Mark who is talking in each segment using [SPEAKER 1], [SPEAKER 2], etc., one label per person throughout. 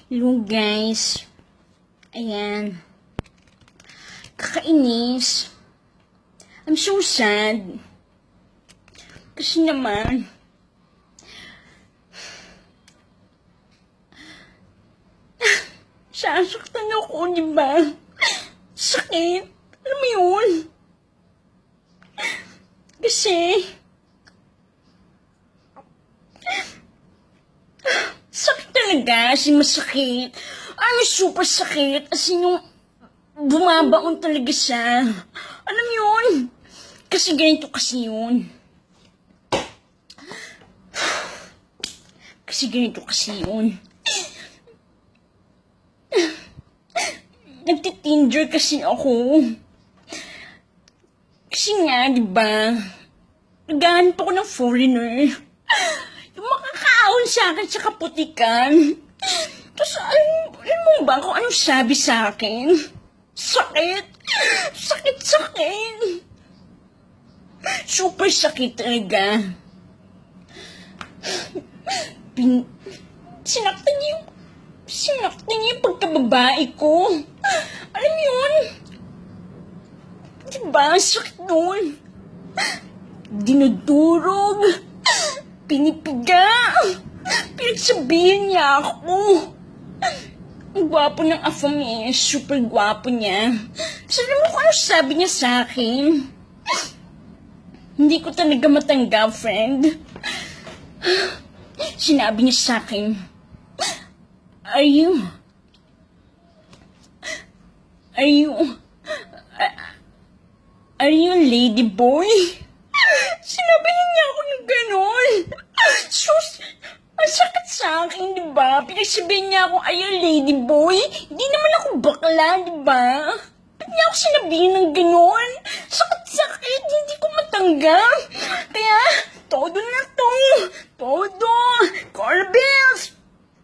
[SPEAKER 1] Hello guys. Ayan. Kakainis. I'm so sad. Kasi naman, sasaktan ako, di ba? Sakit. Alam mo yun? Kasi, sakit talaga. As in, masakit. Ano, super sakit. As in, yung bumabaon talaga siya. Alam mo yun? Kasi ganito kasi yun. Nagtitinder kasi ako. Kasi nga, di ba? Naghahanap ako ng foreigner. Yung makakaahon sa akin sa kaputikan. Tapos, alam mo ba kung anong sabi sa akin? Sakit. Sakit. Super sakit talaga. Sinaktan niya yung pagkababae ko. Alam mo yun? Diba? Sakit nun. Dinudurog. Pinipiga. Pinagsabihan niya ako. Ang gwapo ng afam eh. Super gwapo niya. So, alam mo kung ano sabi niya sa akin? Hindi ko talaga matanggap, friend. Sinabi niya sa akin, Are you lady boy? Sinabi niya ako ng ganon. Sus, ang sakit sa akin, di ba? Pinagsabihin niya ako, are you lady boy? Hindi naman ako bakla, di ba? Ba't niya ako sinabihin ng ganon? Sakit, hindi ko matanggap. Kaya, todo na to. Todo. Corbels.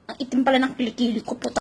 [SPEAKER 1] Ang itim pala ng kilikili ko, puta.